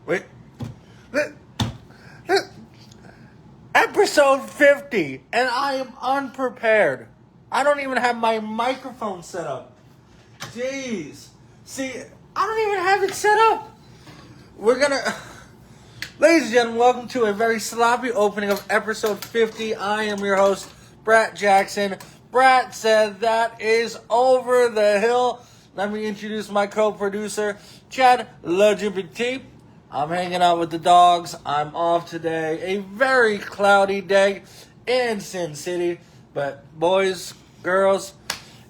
Wait. Episode 50, and I am unprepared. I don't even have my microphone set up. Jeez. See, I don't even have it set up. Ladies and gentlemen, welcome to a very sloppy opening of episode 50. I am your host, Brat Jackson. Brat said that is over the hill. Let me introduce my co-producer, Chad LGBT. I'm hanging out with the dogs. I'm off today. A very cloudy day in Sin City. But boys, girls,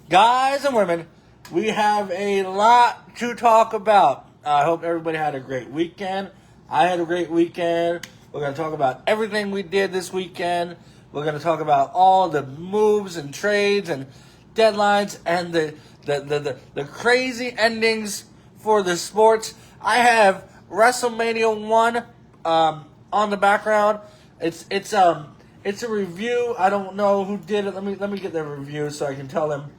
guys, and women, we have a lot to talk about. I hope everybody had a great weekend. I had a great weekend. We're going to talk about everything we did this weekend. We're going to talk about all the moves and trades and deadlines and the crazy endings for the sports. I have WrestleMania 1 on the background. It's a review. I don't know who did it. Let me get their review so I can tell them,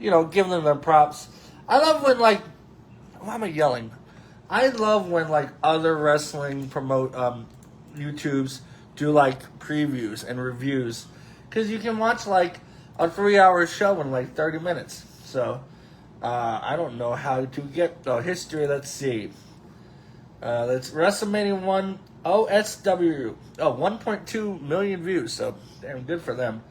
give them their props. I love when why am I yelling? I love when other wrestling promote YouTubes do previews and reviews, because you can watch a 3-hour show in 30 minutes. So I don't know how to get the history. Let's see. That's WrestleMania 1 OSW. 1.2 million views, so damn good for them.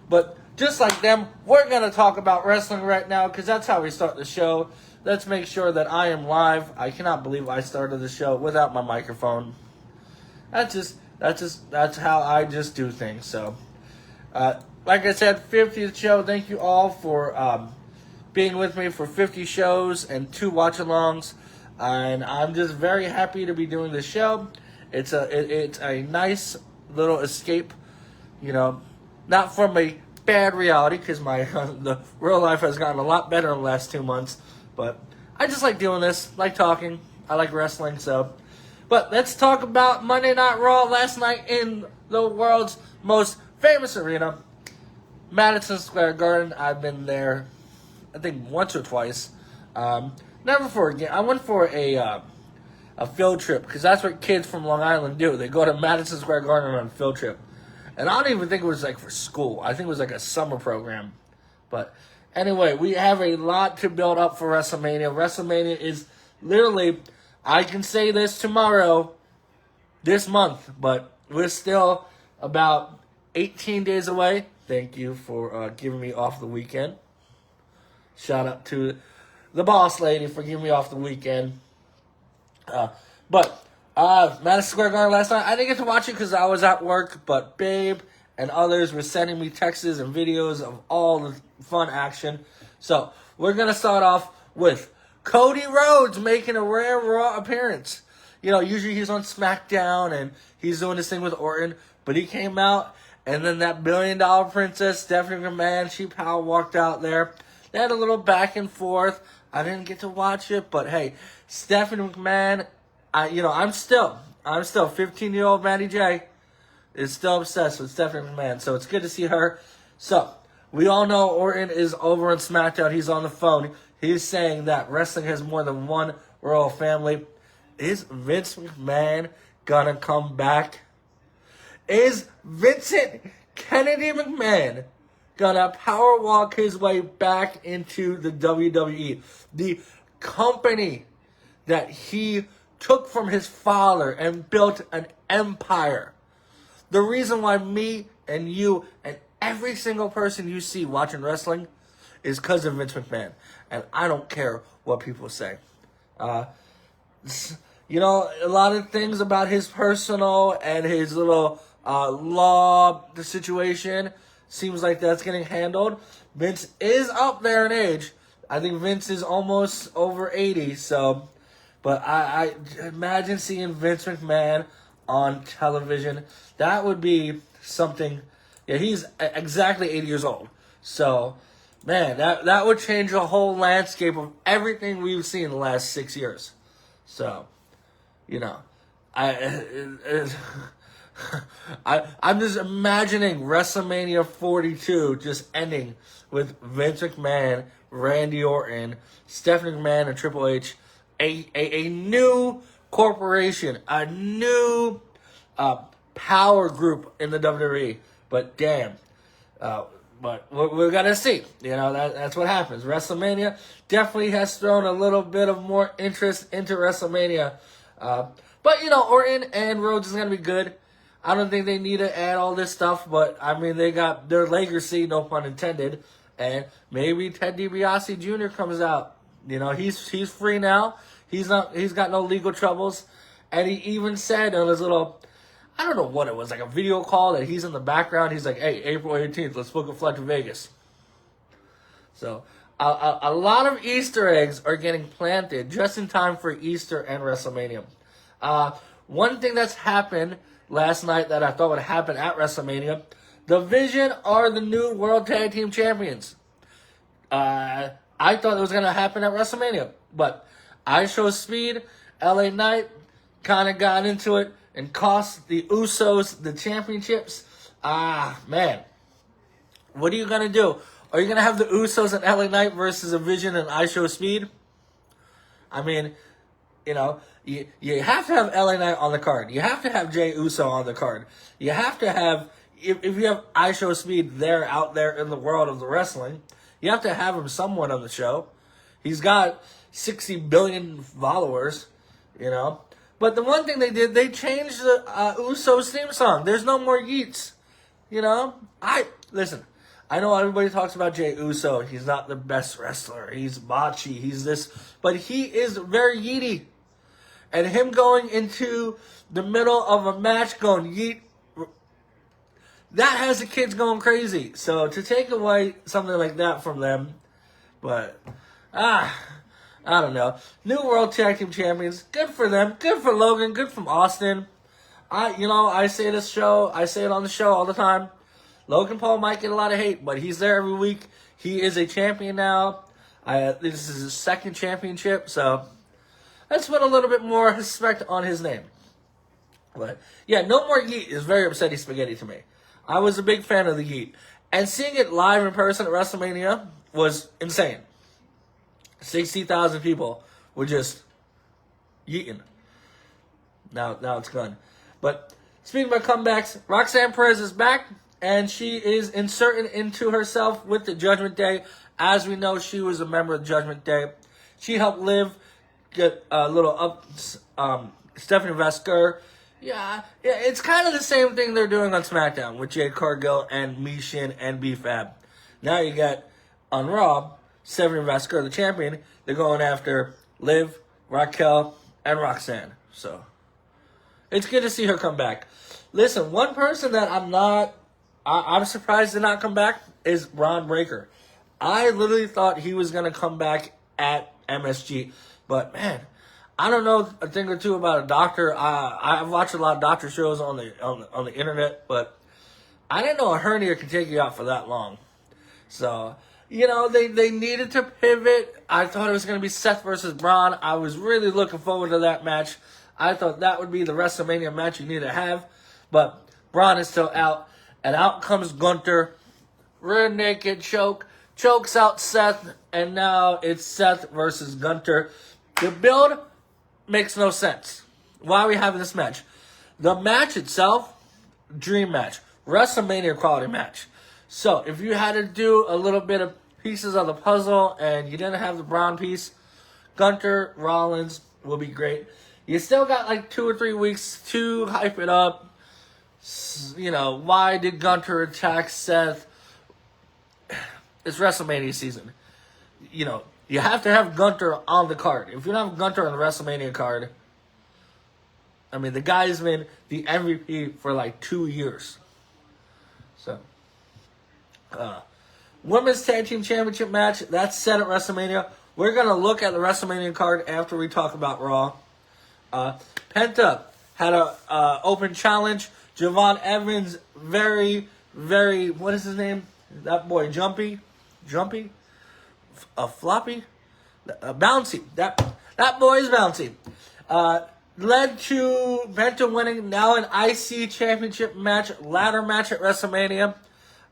But just like them, we're going to talk about wrestling right now, because that's how we start the show. Let's make sure that I am live. I cannot believe I started the show without my microphone. That's how I just do things. So, like I said, 50th show. Thank you all for being with me for 50 shows and 2 watch-alongs. And I'm just very happy to be doing this show. It's a nice little escape, not from a bad reality, because my the real life has gotten a lot better in the last 2 months. But I just like doing this, like talking. I like wrestling, so. But let's talk about Monday Night Raw last night in the world's most famous arena, Madison Square Garden. I've been there, I think, once or twice. Never for a game. I went for a field trip, because that's what kids from Long Island do. They go to Madison Square Garden on a field trip. And I don't even think it was for school. I think it was a summer program. But anyway, we have a lot to build up for WrestleMania. WrestleMania is literally, I can say this tomorrow, this month, but we're still about 18 days away. Thank you for giving me off the weekend. Shout out to the boss lady for giving me off the weekend. But Madison Square Garden last night, I didn't get to watch it because I was at work, but Babe and others were sending me texts and videos of all the fun action. So we're going to start off with Cody Rhodes making a rare Raw appearance. Usually he's on SmackDown and he's doing this thing with Orton, but he came out, and then that $1 billion princess, Stephanie McMahon, she power walked out there. They had a little back and forth. I didn't get to watch it, but hey, Stephanie McMahon, I'm still 15-year-old Matty J is still obsessed with Stephanie McMahon, so it's good to see her. So, we all know Orton is over on SmackDown. He's on the phone. He's saying that wrestling has more than one royal family. Is Vince McMahon gonna come back? Is Vincent Kennedy McMahon gonna power walk his way back into the WWE? The company that he took from his father and built an empire. The reason why me and you and every single person you see watching wrestling is because of Vince McMahon. And I don't care what people say. A lot of things about his personal and his little law situation seems like that's getting handled. Vince is up there in age. I think Vince is almost over 80, so. But I imagine seeing Vince McMahon on television. That would be something. Yeah, he's exactly 80 years old. So, man, that would change the whole landscape of everything we've seen in the last 6 years. So, I'm just imagining WrestleMania 42 just ending with Vince McMahon, Randy Orton, Stephanie McMahon, and Triple H, a new corporation, a new power group in the WWE. But damn, but we're gonna see. That's what happens. WrestleMania definitely has thrown a little bit of more interest into WrestleMania. But Orton and Rhodes is gonna be good. I don't think they need to add all this stuff, but I mean they got their legacy, no pun intended. And maybe Ted DiBiase Jr. comes out. He's free now. He's got no legal troubles. And he even said on his little, I don't know what it was, like a video call that he's in the background. He's like, hey, April 18th, let's book a flight to Vegas. So a lot of Easter eggs are getting planted just in time for Easter and WrestleMania. One thing that's happened last night that I thought would happen at WrestleMania, the Vision are the new World Tag Team Champions. I thought it was going to happen at WrestleMania, but I Show Speed, LA Knight, kind of got into it and cost the Usos the championships. Man. What are you going to do? Are you going to have the Usos and LA Knight versus the Vision and I Show Speed? I mean, you have to have LA Knight on the card. You have to have Jey Uso on the card. You have to have, if you have I Show Speed there, out there in the world of the wrestling, you have to have him somewhat on the show. He's got 60 billion followers, But the one thing they did, they changed the Usos theme song. There's no more yeets, Listen, I know everybody talks about Jey Uso. He's not the best wrestler. He's botchy. He's this. But he is very yeety. And him going into the middle of a match going yeet, that has the kids going crazy. So to take away something like that from them, but, I don't know. New World Tag Team Champions, good for them. Good for Logan. Good from Austin. I say it on the show all the time. Logan Paul might get a lot of hate, but he's there every week. He is a champion now. This is his second championship, so let's put a little bit more respect on his name. But, yeah, no more yeet is very upsetting spaghetti to me. I was a big fan of the yeet. And seeing it live in person at WrestleMania was insane. 60,000 people were just yeeting. Now it's gone. But speaking about comebacks, Roxanne Perez is back, and she is inserting into herself with the Judgment Day. As we know, she was a member of the Judgment Day. She helped Liv get a little up, Stephanie Vasquez. Yeah, it's kind of the same thing they're doing on SmackDown with Jade Cargill and Mishin and B-Fab. Now you got on Raw, Stephanie Vasquez, the champion. They're going after Liv, Raquel, and Roxanne. So it's good to see her come back. Listen, one person that I'm surprised to not come back is Braun Breaker. I literally thought he was going to come back at MSG. But, man, I don't know a thing or two about a doctor. I've watched a lot of doctor shows on the internet, but I didn't know a hernia could take you out for that long. So, they needed to pivot. I thought it was going to be Seth versus Braun. I was really looking forward to that match. I thought that would be the WrestleMania match you need to have. But Braun is still out. And out comes Gunther. Rear naked choke. Chokes out Seth. And now it's Seth versus Gunther. The build makes no sense. Why are we having this match? The match itself, dream match. WrestleMania quality match. So, if you had to do a little bit of pieces of the puzzle and you didn't have the Braun piece, Gunther, Rollins will be great. You still got like 2 or 3 weeks to hype it up. Why did Gunther attack Seth? It's WrestleMania season. You have to have Gunther on the card. If you don't have Gunther on the WrestleMania card, I mean, the guy's been the MVP for like 2 years. So, Women's Tag Team Championship match, that's set at WrestleMania. We're going to look at the WrestleMania card after we talk about Raw. Penta had a open challenge. Javon Evans, very, very, what is his name? That boy, Jumpy? Floppy? Bouncy. That boy is bouncy. Led to Penta winning now an IC championship match, ladder match at WrestleMania.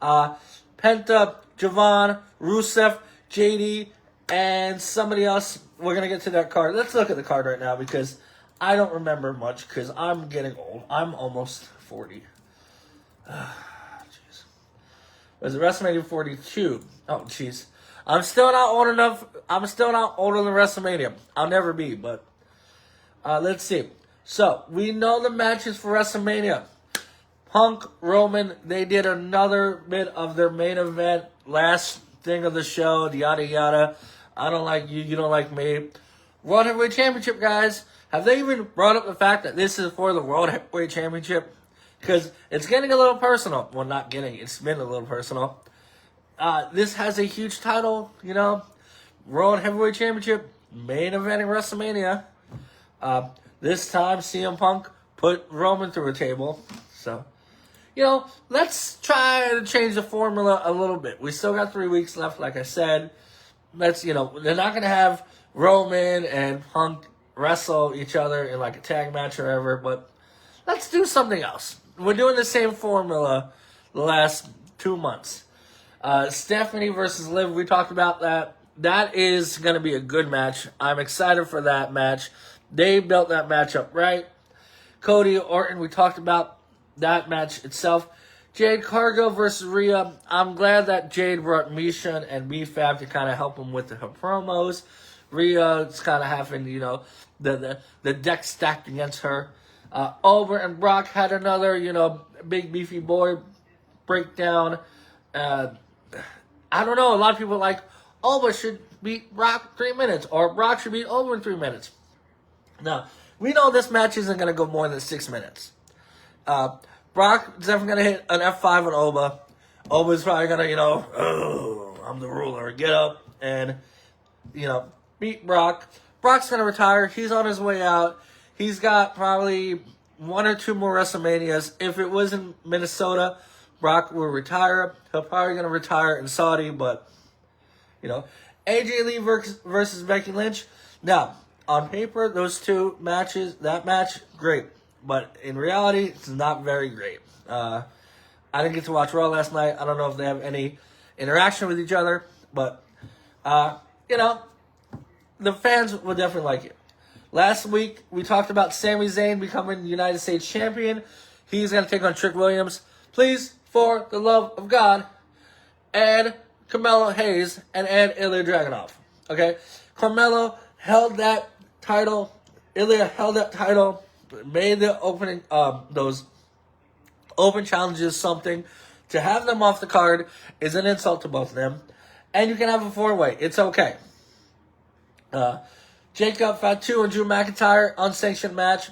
Penta, Javon, Rusev, JD, and somebody else. We're going to get to that card. Let's look at the card right now because I don't remember much because I'm getting old. I'm almost 40. Jeez. Was it WrestleMania 42? Oh, jeez. I'm still not old enough. I'm still not older than WrestleMania. I'll never be, but let's see. So, we know the matches for WrestleMania. Punk, Roman, they did another bit of their main event. Last thing of the show, yada yada. I don't like you, you don't like me. World Heavyweight Championship, guys. Have they even brought up the fact that this is for the World Heavyweight Championship? Because it's getting a little personal. Well, not getting. It's been a little personal. This has a huge title, you know. World Heavyweight Championship. Main event in WrestleMania. This time, CM Punk put Roman through a table. So, you know, let's try to change the formula a little bit. We still got 3 weeks left, like I said. Let's, you know, they're not going to have Roman and Punk wrestle each other in like a tag match or whatever, but let's do something else. We're doing the same formula the last 2 months. Stephanie versus Liv, we talked about that. That is going to be a good match. I'm excited for that match. They built that match up right. Cody Orton, we talked about that match itself. Jade Cargill versus Rhea. I'm glad that Jade brought Misha and B-Fab to kind of help him with her promos. Rhea's kind of having, you know, the deck stacked against her. Over and Brock had another, you know, big beefy boy breakdown. I don't know. A lot of people are like, Oba should beat Brock 3 minutes, or Brock should beat Oba in 3 minutes. Now, we know this match isn't going to go more than 6 minutes. Brock is definitely going to hit an F5 on Oba. Oba's probably going to, you know, oh, I'm the ruler, get up and, you know, beat Brock. Brock's going to retire. He's on his way out. He's got probably 1 or 2 more WrestleManias. If it was in Minnesota, Brock will retire. He'll probably going to retire in Saudi, but, you know, AJ Lee versus Becky Lynch. Now, on paper, those two matches, that match, great. But in reality, it's not very great. I didn't get to watch Raw last night. I don't know if they have any interaction with each other. But, you know, the fans will definitely like it. Last week, we talked about Sami Zayn becoming United States Champion. He's going to take on Trick Williams. Please, for the love of God, add Carmelo Hayes and add Ilya Dragunov. Okay? Carmelo held that title. Ilya held that title. Made the opening, those open challenges something. To have them off the card is an insult to both of them. And you can have a 4-way. It's okay. Jacob Fatu and Drew McIntyre, unsanctioned match.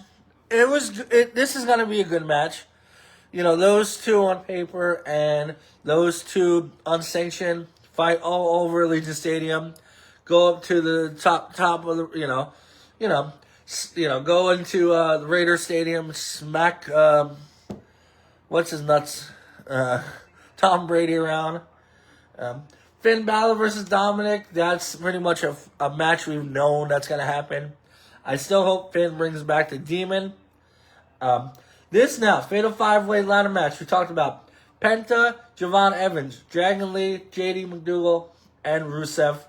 This is going to be a good match. You know, those two on paper and those two unsanctioned fight all over Allegiant Stadium. Go up to the top of the, go into the Raiders Stadium, smack, what's his nuts, Tom Brady around. Finn Balor versus Dominic, that's pretty much a match we've known that's going to happen. I still hope Finn brings back the Demon. This now, Fatal 5-Way ladder match, we talked about Penta, Javon Evans, Dragon Lee, JD McDougal, and Rusev.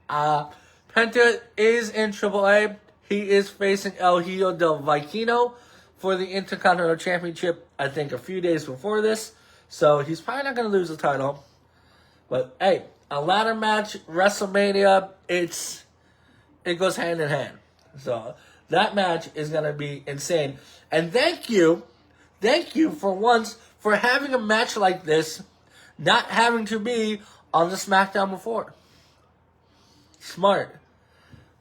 Penta is in AAA. He is facing El Hijo del Vikingo for the Intercontinental Championship, I think, a few days before this. So he's probably not going to lose the title. But, hey, a ladder match, WrestleMania, it goes hand in hand. So that match is going to be insane. And thank you for once for having a match like this, not having to be on the SmackDown before. Smart.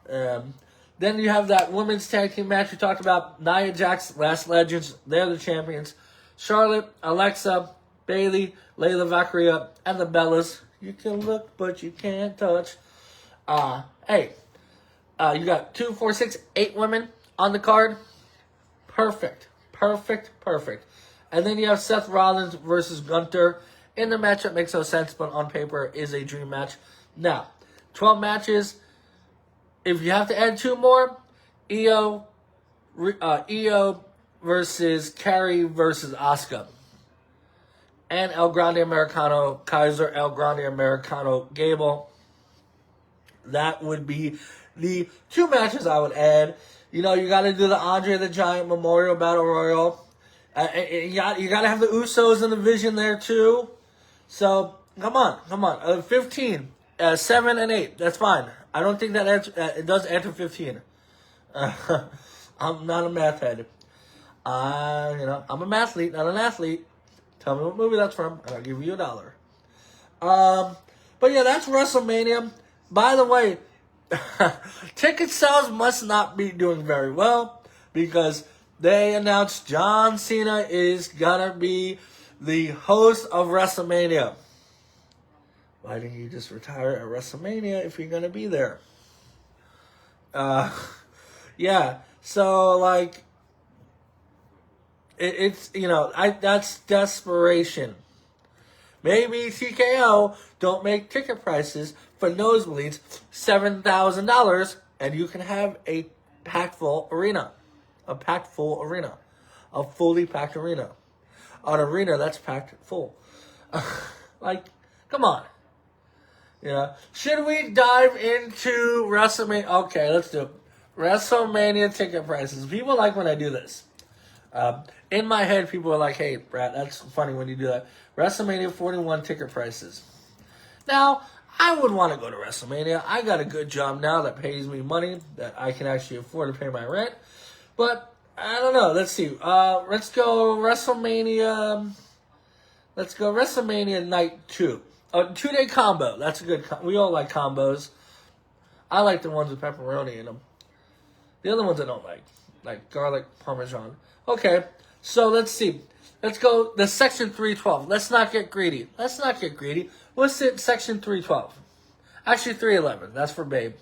Then you have that women's tag team match we talked about. Nia Jax, Last Legends, they're the champions. Charlotte, Alexa, Bayley, Layla Valkyria, and the Bellas. You can look, but you can't touch. You got 2, 4, 6, 8 women on the card. Perfect. And then you have Seth Rollins versus Gunther. In the match, that makes no sense, but on paper is a dream match. Now, 12 matches. If you have to add 2 more, Io versus Carrie versus Asuka. And El Grande Americano, Kaiser, El Grande Americano, Gable. That would be the 2 matches I would add, you got to do the Andre the Giant Memorial Battle Royal. You got to have the Usos in the Vision there too. So come on. 15, 7 and 8. That's fine. I don't think that it does enter 15. I'm not a math head. I'm a mathlete, not an athlete. Tell me what movie that's from, and I'll give you $1. But yeah, that's WrestleMania. By the way, ticket sales must not be doing very well because they announced John Cena is gonna be the host of WrestleMania. Why didn't you just retire at WrestleMania if you're gonna be there? Yeah. So like, it's that's desperation. Maybe TKO don't make ticket prices for nosebleeds $7,000, and you can have a packed full arena, a fully packed arena, an arena that's packed full. Like, come on. Should we dive into WrestleMania? Okay, let's do it. WrestleMania ticket prices. People like when I do this. In my head, people are like, hey, Brat, that's funny when you do that. WrestleMania 41 ticket prices. Now, I would want to go to WrestleMania. I got a good job now that pays me money that I can actually afford to pay my rent. But, I don't know. Let's see. Let's go WrestleMania. Let's go WrestleMania Night 2. A 2-day combo. That's a good we all like combos. I like the ones with pepperoni in them. The other ones I don't like garlic parmesan. Okay, so let's see. Let's go the section 312. Let's not get greedy. Let's sit section 312. Actually, 311. That's for Babe.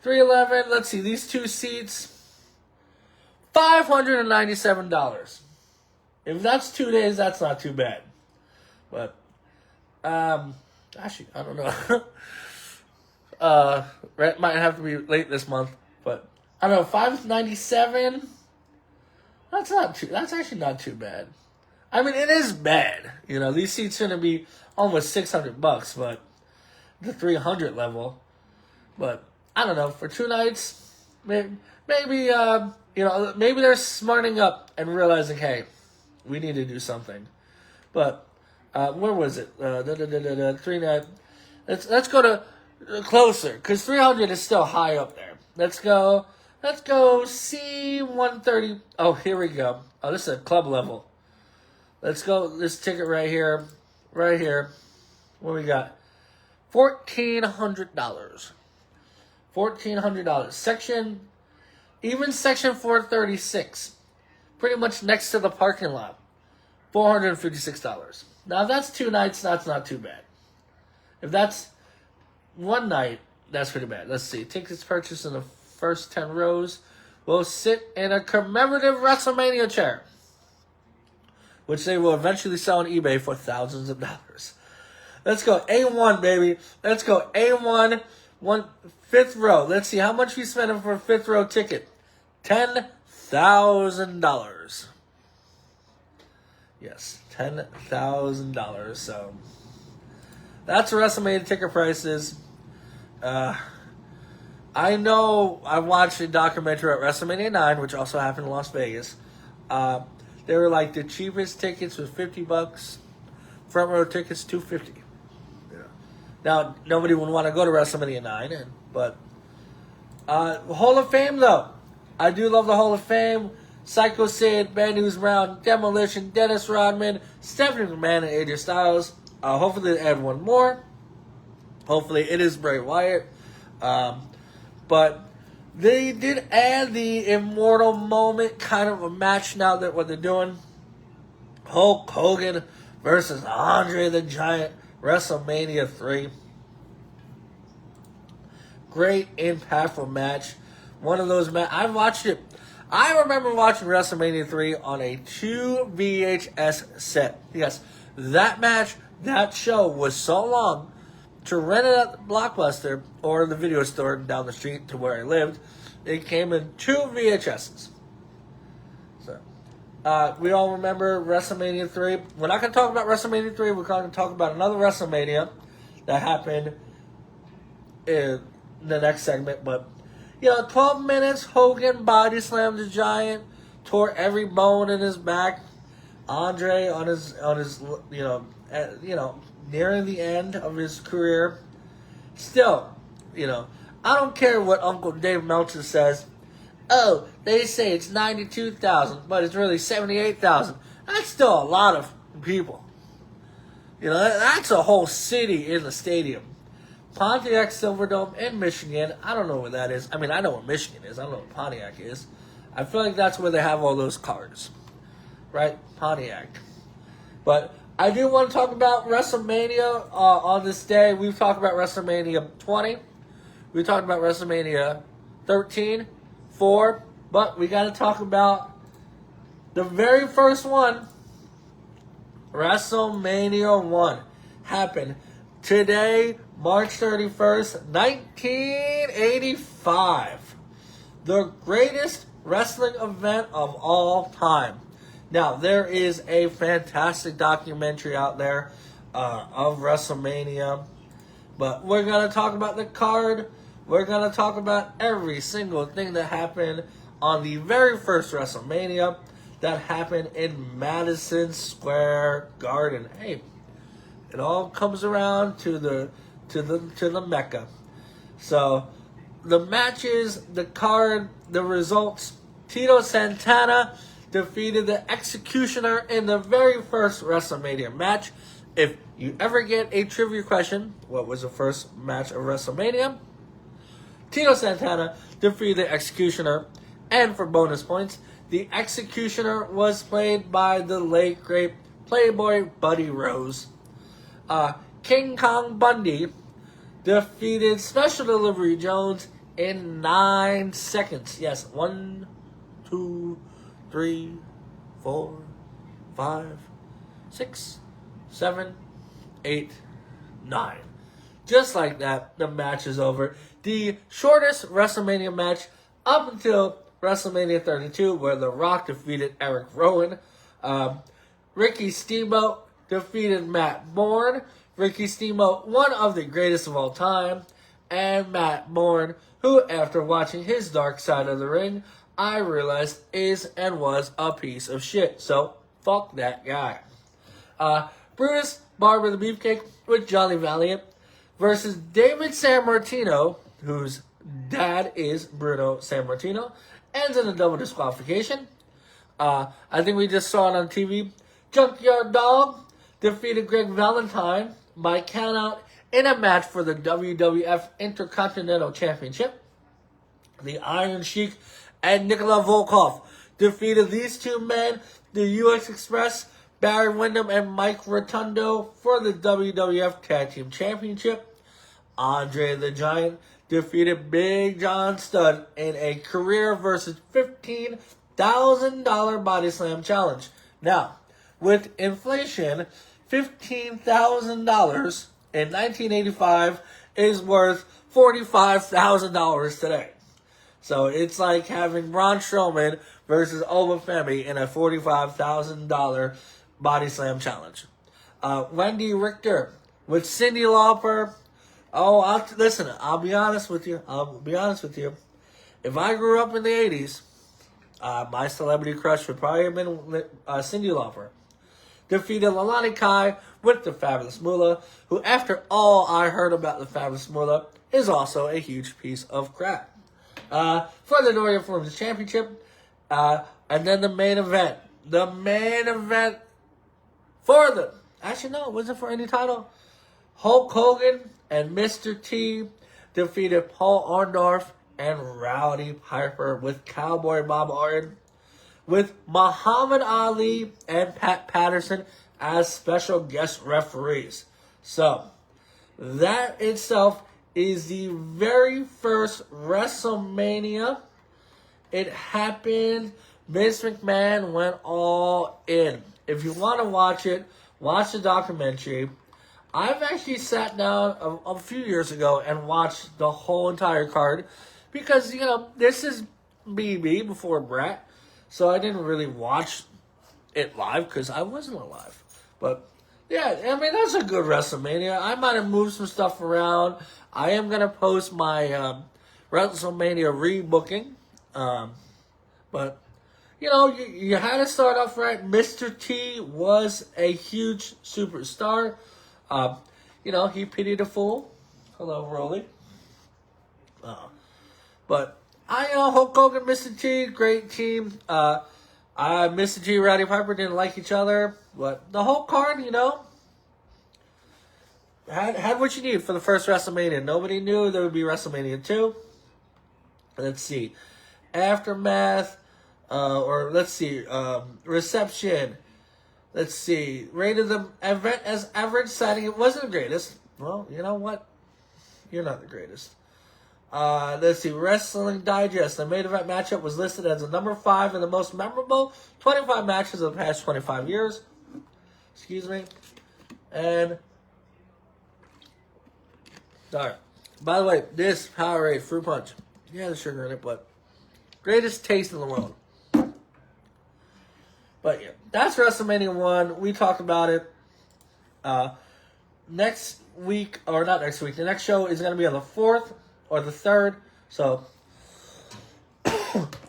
311. Let's see. These 2 seats, $597. If that's 2 days, that's not too bad. But actually, I don't know. Rent might have to be late this month, but I don't know. $597. That's actually not too bad. I mean, it is bad. These seats are gonna be almost $600, but the 300 level. But I don't know. For 2 nights, maybe they're smarting up and realizing, hey, we need to do something. But where was it? 3 night. Let's go to closer because 300 is still high up there. Let's go C130. Oh, here we go. Oh, this is a club level. Let's go. This ticket right here. What we got? $1,400. $1,400. Section 436. Pretty much next to the parking lot. $456. Now, if that's 2 nights, that's not too bad. If that's 1 night, that's pretty bad. Let's see. Tickets purchased in the first 10 rows will sit in a commemorative WrestleMania chair, which they will eventually sell on eBay for thousands of dollars. Let's go A1, baby. Let's go A1, 5th row. Let's see how much we spent for a 5th row ticket. $10,000. Yes, $10,000. So that's WrestleMania ticket prices. I know I watched a documentary at WrestleMania 9, which also happened in Las Vegas. They were like the cheapest tickets was $50. Front row tickets $250. Now nobody would want to go to WrestleMania 9, but Hall of Fame though, I do love the Hall of Fame. Psycho Sid, Bad News Brown, Demolition, Dennis Rodman, Stephanie McMahon, and AJ Styles. Hopefully they add one more. Hopefully it is Bray Wyatt. But they did add the Immortal Moment kind of a match now that what they're doing. Hulk Hogan versus Andre the Giant, WrestleMania 3. Great, impactful match. One of those I've watched it. I remember watching WrestleMania 3 on a 2 VHS set. Yes, that match, that show was so long. To rent it at the Blockbuster or the video store down the street to where I lived, it came in 2 VHSs. So, we all remember WrestleMania 3. We're not going to talk about WrestleMania 3. We're going to talk about another WrestleMania that happened in the next segment. But 12 minutes, Hogan body slammed the Giant, tore every bone in his back. Andre on his nearing the end of his career. Still, I don't care what Uncle Dave Meltzer says. Oh, they say it's 92,000, but it's really 78,000. That's still a lot of people. That's a whole city in the stadium. Pontiac Silverdome in Michigan. I don't know where that is. I mean, I know where Michigan is. I don't know where Pontiac is. I feel like that's where they have all those cards. Right? Pontiac. But I do want to talk about WrestleMania on this day. We've talked about WrestleMania 20. We talked about WrestleMania 13, 4. But we got to talk about the very first one. WrestleMania 1 happened today, March 31st, 1985. The greatest wrestling event of all time. Now, there is a fantastic documentary out there of WrestleMania. But we're going to talk about the card. We're going to talk about every single thing that happened on the very first WrestleMania that happened in Madison Square Garden. Hey, it all comes around to the Mecca. So the matches, the card, the results. Tito Santana defeated the Executioner in the very first WrestleMania match. If you ever get a trivia question, what was the first match of WrestleMania? Tito Santana defeated the Executioner. And for bonus points, the Executioner was played by the late great Playboy Buddy Rose. King Kong Bundy defeated Special Delivery Jones in 9 seconds. Yes, 1, 2, 3, 4, 5, 6, 7, 8, 9. Just like that, the match is over. The shortest WrestleMania match up until WrestleMania 32, where The Rock defeated Eric Rowan. Ricky Steamboat defeated Matt Bourne. Ricky Steamboat, one of the greatest of all time. And Matt Bourne, who, after watching his Dark Side of the Ring, I realized is and was a piece of shit. So, fuck that guy. Brutus Barber the Beefcake with Johnny Valiant versus David Sammartino, whose dad is Bruno Sammartino, ends in a double disqualification. I think we just saw it on TV. Junkyard Dog defeated Greg Valentine by countout in a match for the WWF Intercontinental Championship. The Iron Sheik and Nikolai Volkov defeated these two men, the U.S. Express, Barry Windham and Mike Rotundo, for the WWF Tag Team Championship. Andre the Giant defeated Big John Studd in a career versus $15,000 body slam challenge. Now, with inflation, $15,000 in 1985 is worth $45,000 today. So it's like having Braun Strowman versus Obafemi in a $45,000 body slam challenge. Wendy Richter with Cyndi Lauper. Oh, I'll be honest with you. If I grew up in the 80s, my celebrity crush would probably have been Cyndi Lauper. Defeated Lalani Kai with the Fabulous Moolah, who, after all I heard about the Fabulous Moolah, is also a huge piece of crap. For the Noria Forms Championship, and then the main event. The main event for the... Actually, no, it wasn't for any title. Hulk Hogan and Mr. T defeated Paul Orndorff and Rowdy Piper with Cowboy Bob Orton, with Muhammad Ali and Pat Patterson as special guest referees. So, that itself is the very first WrestleMania. It happened. Vince McMahon went all in. If you want to watch it, watch the documentary. I've actually sat down a few years ago and watched the whole entire card because, this is BB before Brat, so I didn't really watch it live because I wasn't alive. But, yeah, I mean, that's a good WrestleMania. I might have moved some stuff around. I am going to post my WrestleMania rebooking. But, you had to start off right. Mr. T was a huge superstar. He pitied a fool. Hello, Rolly. But Hulk Hogan, Mr. T, great team. Mr. T, Roddy Piper didn't like each other, but the whole card, had what you need for the first WrestleMania. Nobody knew there would be WrestleMania 2. Let's see, Aftermath, Reception. Let's see, rated the event as average, citing it wasn't the greatest. Well, you know what? You're not the greatest. Let's see, Wrestling Digest. The main event matchup was listed as the number 5 in the most memorable 25 matches of the past 25 years. Excuse me. And, sorry. By the way, this Powerade Fruit Punch, the sugar in it, but greatest taste in the world. But yeah, that's WrestleMania 1. We talked about it. Next week, or not next week, the next show is going to be on the 4th or the 3rd. So,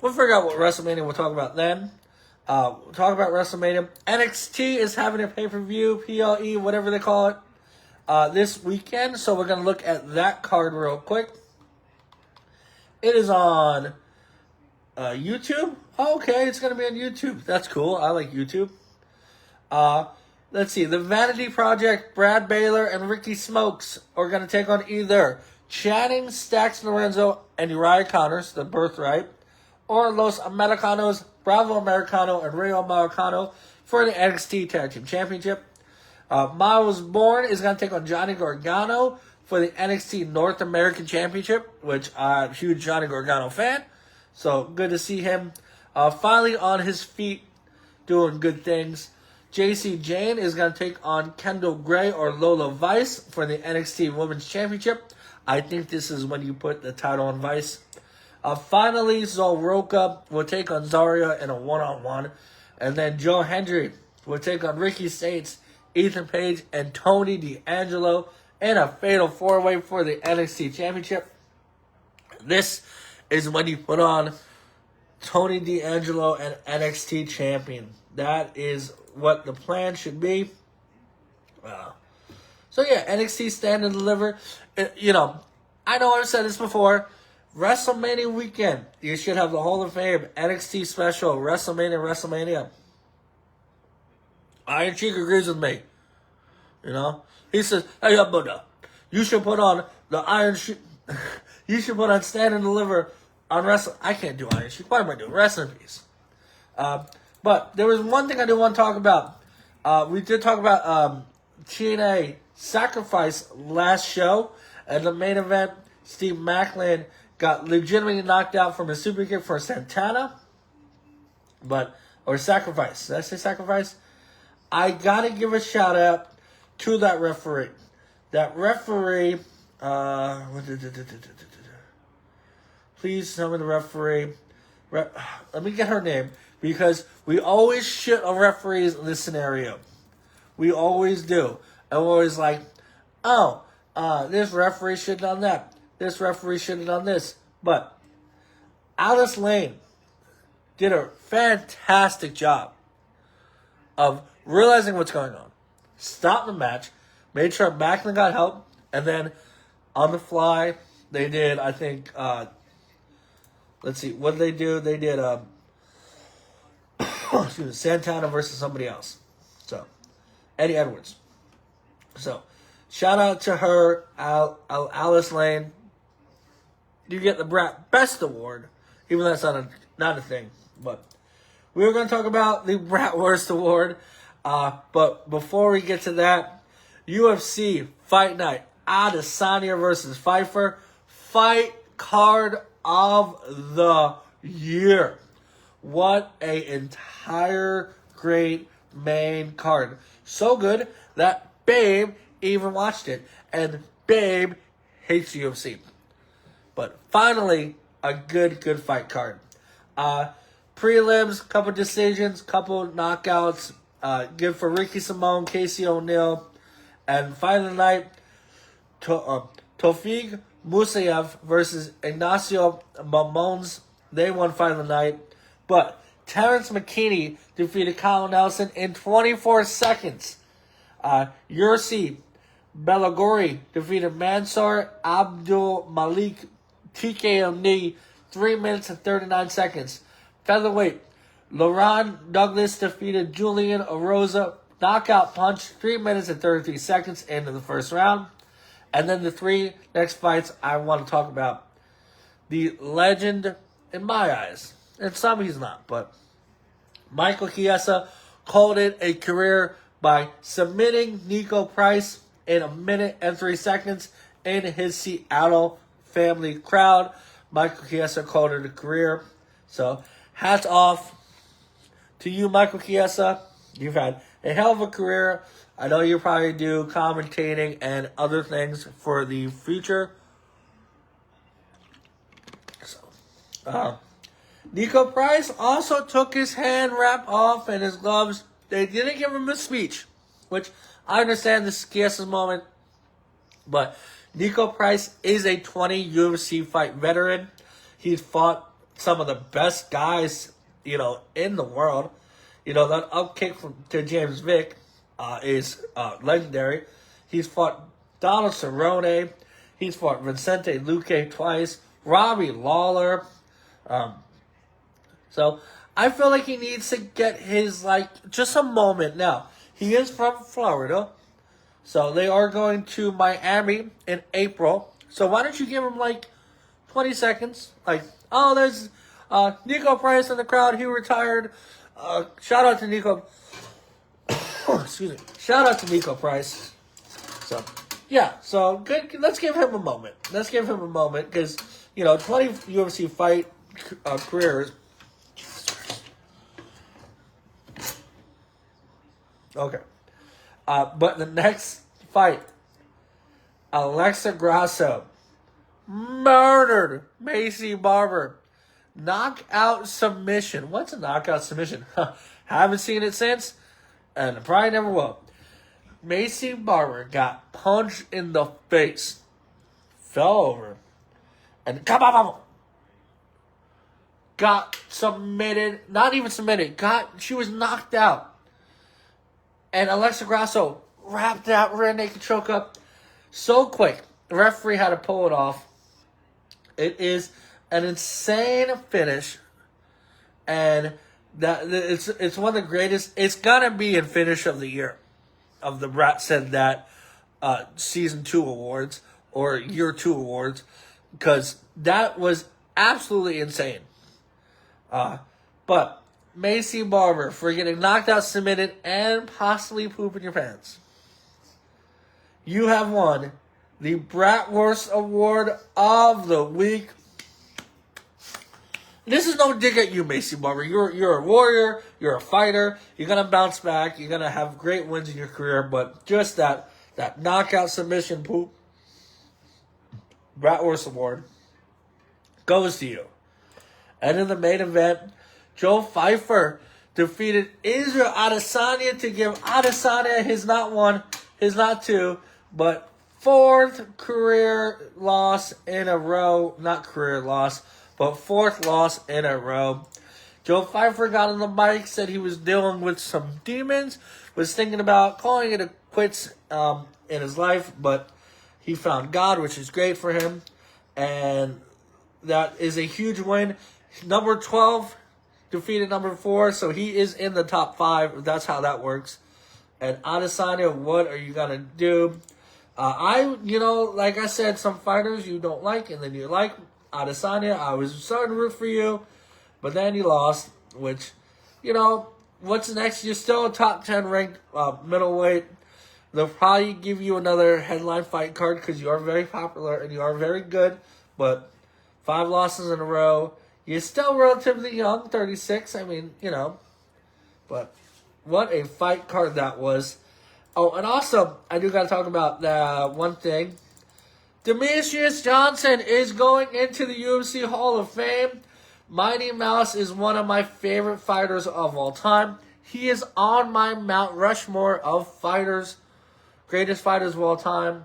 we'll figure out what WrestleMania we'll talk about then. We'll talk about WrestleMania. NXT is having a pay-per-view, PLE, whatever they call it, this weekend. So, we're going to look at that card real quick. It is on YouTube. Okay, it's going to be on YouTube. That's cool. I like YouTube. Let's see. The Vanity Project, Brad Baylor, and Ricky Smokes are going to take on either Channing, Stax Lorenzo, and Uriah Connors, the Birthright, or Los Americanos, Bravo Americano, and Rio Americano for the NXT Tag Team Championship. Miles Bourne is going to take on Johnny Gargano for the NXT North American Championship, which I'm a huge Johnny Gargano fan. So, good to see him finally on his feet, doing good things. JC Jane is going to take on Kendall Gray or Lola Vice for the NXT Women's Championship. I think this is when you put the title on Vice. Finally, Zolroka will take on Zarya in a one-on-one. And then Joe Hendry will take on Ricky States, Ethan Page, and Tony D'Angelo in a fatal four-way for the NXT Championship. This is when you put on Tony D'Angelo and NXT Champion. That is what the plan should be. So yeah, NXT Stand and Deliver. I know I've said this before. WrestleMania weekend, you should have the Hall of Fame NXT special, WrestleMania. Iron Sheik agrees with me. He says, "Hey, Buddha, you should put on the Iron Sheik. You should put on Stand and Deliver on Wrestle." I can't do Iron Sheik. What am I doing? Rest in peace. But there was one thing I do want to talk about. We did talk about TNA Sacrifice last show. And the main event, Steve Macklin got legitimately knocked out from a super kick for Santana. Or Sacrifice. Did I say Sacrifice? I got to give a shout out to that referee. That referee, please tell me the referee. Let me get her name. Because we always shit on referees in this scenario. We always do. And we're always like, this referee should have done that. This referee should have done this. But Alice Lane did a fantastic job of realizing what's going on. Stopped the match. Made sure Macklin got help. And then on the fly, they did, I think, let's see. What did they do? They did Santana versus somebody else. So, Eddie Edwards. So, shout out to her, Alice Lane. You get the Brat Best Award, even though that's not a thing. But we were going to talk about the Brat Worst Award. But before we get to that, UFC Fight Night, Adesanya versus Pfeiffer, fight card of the year. What a entire great main card. So good that Babe even watched it. And Babe hates UFC. But finally, a good fight card. Prelims, couple decisions, couple knockouts. Good for Ricky Simone, Casey O'Neill. And finally tonight, Tofik Musayev versus Ignacio Mamones. They won fight of the night. But Terrence McKinney defeated Kyle Nelson in 24 seconds. Yursi Belagori defeated Mansour Abdul Malik TKO knee 3 minutes and 39 seconds. Featherweight Laurent Douglas defeated Julian Arosa knockout punch 3 minutes and 33 seconds into the first round. And then the three next fights I want to talk about. The legend, in my eyes, and some he's not, but Michael Chiesa called it a career by submitting Nico Price in 1 minute and 3 seconds in his Seattle family crowd. Michael Chiesa called it a career. So, hats off to you, Michael Chiesa. You've had a hell of a career. I know you probably do commentating and other things for the future. So, Nico Price also took his hand wrap off and his gloves. They didn't give him a speech, which I understand this is Chiesa's moment. But Nico Price is a 20 UFC fight veteran. He's fought some of the best guys, in the world. That up kick to James Vick is legendary. He's fought Donald Cerrone. He's fought Vicente Luque twice. Robbie Lawler. So I feel like he needs to get his, just a moment. Now, he is from Florida. So they are going to Miami in April. So why don't you give him, 20 seconds? There's Nico Price in the crowd. He retired. Shout out to Nico. Excuse me. Shout out to Nico Price. So, yeah. So, good. Let's give him a moment. Because, 20 UFC fight careers. Okay. But the next fight, Alexa Grasso murdered Macy Barber. Knockout submission. What's a knockout submission? Haven't seen it since, and probably never will. Macy Barber got punched in the face, fell over, and got submitted. Not even submitted. She was knocked out. And Alexa Grasso wrapped that rear naked choke up so quick. The referee had to pull it off. It is an insane finish, and that it's one of the greatest. It's gonna be in finish of the year, of the Brat Said That season 2 awards or year 2 awards, because that was absolutely insane. But Macy Barber for getting knocked out, submitted, and possibly pooping your pants. You have won the Bratwurst Award of the Week. This is no dig at you, Macy Barber. You're a warrior. You're a fighter. You're going to bounce back. You're going to have great wins in your career. But just that knockout submission poop, Bratwurst Award, goes to you. And in the main event, Joe Pfeiffer defeated Israel Adesanya to give Adesanya his not one, his not two, but 4th career loss in a row. Not career loss, but 4th loss in a row. Joe Pfeiffer got on the mic, said he was dealing with some demons, was thinking about calling it a quits in his life, but he found God, which is great for him, and that is a huge win. Number 12 defeated number 4, so he is in the top 5. That's how that works. And Adesanya, what are you gonna do? Like I said, some fighters you don't like, and then you like Adesanya. I was starting to root for you, but then you lost, which, what's next? You're still a top 10 ranked middleweight. They'll probably give you another headline fight card because you are very popular and you are very good, but 5 losses in a row. You're still relatively young, 36. But what a fight card that was. Oh, and also, I do got to talk about one thing. Demetrius Johnson is going into the UFC Hall of Fame. Mighty Mouse is one of my favorite fighters of all time. He is on my Mount Rushmore of fighters, greatest fighters of all time.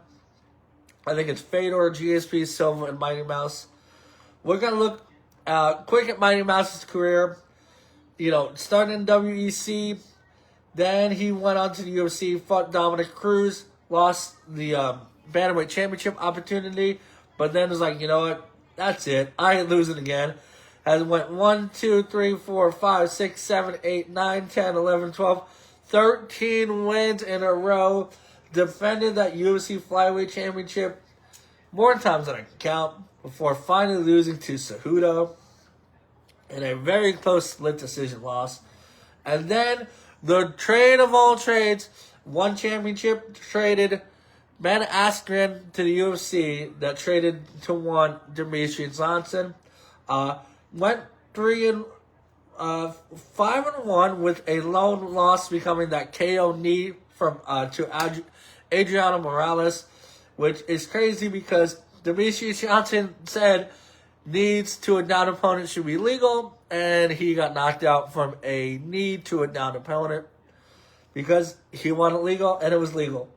I think it's Fedor, GSP, Silva, and Mighty Mouse. We're going to look quick at Mighty Mouse's career. Starting in WEC, then he went on to the UFC, fought Dominic Cruz, lost the Bantamweight Championship opportunity, but then was like, you know what, that's it. I ain't losing again. And went 1, 2, 3, 4, 5, 6, 7, 8, 9, 10, 11, 12, 13 wins in a row. Defended that UFC Flyweight Championship more times than I can count before finally losing to Cejudo in a very close split decision loss. And then the trade of all trades, one championship traded Ben Askren to the UFC that traded to one Demetrius Johnson. Went 5-1 with a lone loss, becoming that KO knee from to Adriano Morales, which is crazy because Demetrius Johnson said knees to a down opponent should be legal, and he got knocked out from a knee to a down opponent because he wanted legal, and it was legal.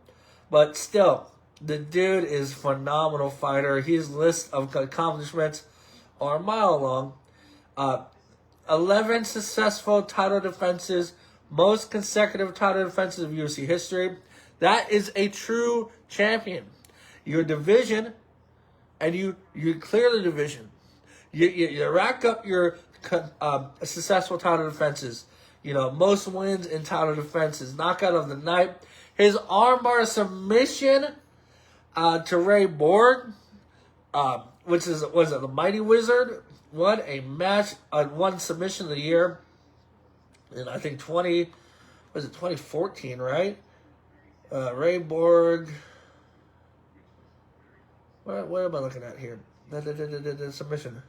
But still, the dude is a phenomenal fighter. His list of accomplishments are a mile long. 11 successful title defenses, most consecutive title defenses of UFC history. That is a true champion. Your division, and you clear the division. You rack up your successful title defenses. Most wins in title defenses. Knockout of the night. His armbar submission to Ray Borg, was it the Mighty Wizard? Won a match, one submission of the year. And I think 2014, right? Ray Borg. What am I looking at here? The submission.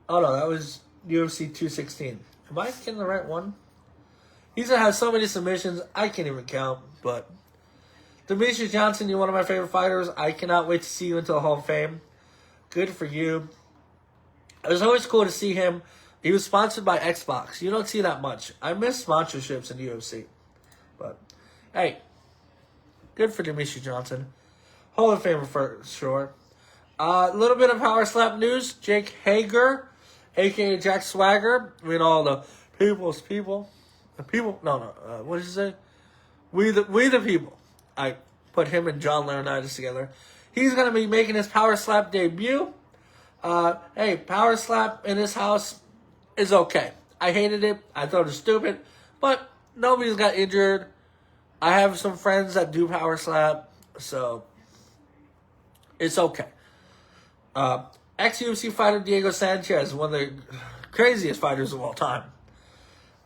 Oh no, that was UFC 216. Am I getting the right one? He's gonna have so many submissions, I can't even count. But Demetrius Johnson, you're one of my favorite fighters. I cannot wait to see you into the Hall of Fame. Good for you. It was always cool to see him. He was sponsored by Xbox. You don't see that much. I miss sponsorships in UFC. But, hey, good for Demetrius Johnson. Hall of Famer for sure. A little bit of Power Slap news. Jake Hager, a.k.a. Jack Swagger. All the people's people. The people, what did you say? We the people. I put him and John Laurinaitis together. He's going to be making his Power Slap debut. Hey, Power Slap in this house is okay. I hated it. I thought it was stupid. But nobody's got injured. I have some friends that do Power Slap. So, it's okay. Ex-UFC fighter Diego Sanchez, one of the craziest fighters of all time.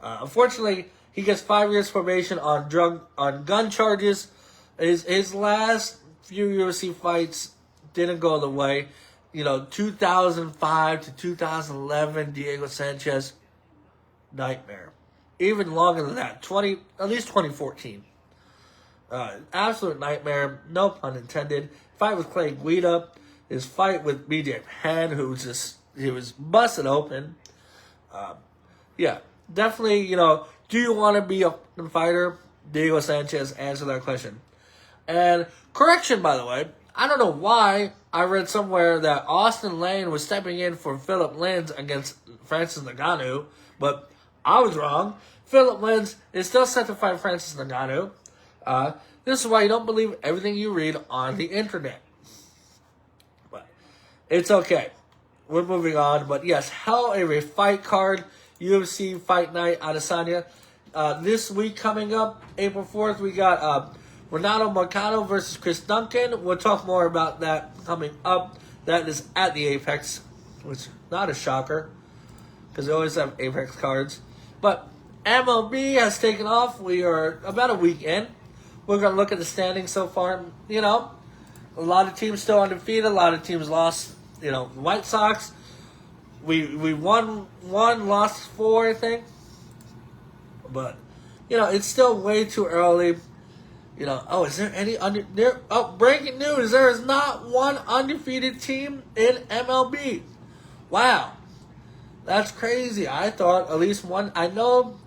Unfortunately, he gets 5 years probation on gun charges. His last few UFC fights didn't go the way. 2005 to 2011, Diego Sanchez, nightmare. Even longer than that, at least 2014. Absolute nightmare, no pun intended. Fight with Clay Guida, his fight with BJ Penn, he was busted open. Yeah, definitely, do you want to be a fighter? Diego Sanchez, answer that question. And correction, by the way, I don't know why I read somewhere that Austin Lane was stepping in for Philip Lins against Francis Ngannou, but I was wrong. Philip Lins is still set to fight Francis Ngannou. This is why you don't believe everything you read on the internet. But it's okay. We're moving on. But yes, hell of a fight card. UFC Fight Night Adesanya. This week coming up, April 4th, we got Renato Moicano versus Chris Duncan. We'll talk more about that coming up. That is at the Apex, which is not a shocker because they always have Apex cards. But MLB has taken off. We are about a week in. We're going to look at the standings so far. A lot of teams still undefeated. A lot of teams lost. The White Sox, we won one, lost 4, I think. But, it's still way too early. Is there any breaking news. There is not one undefeated team in MLB. Wow. That's crazy. I thought at least one. I know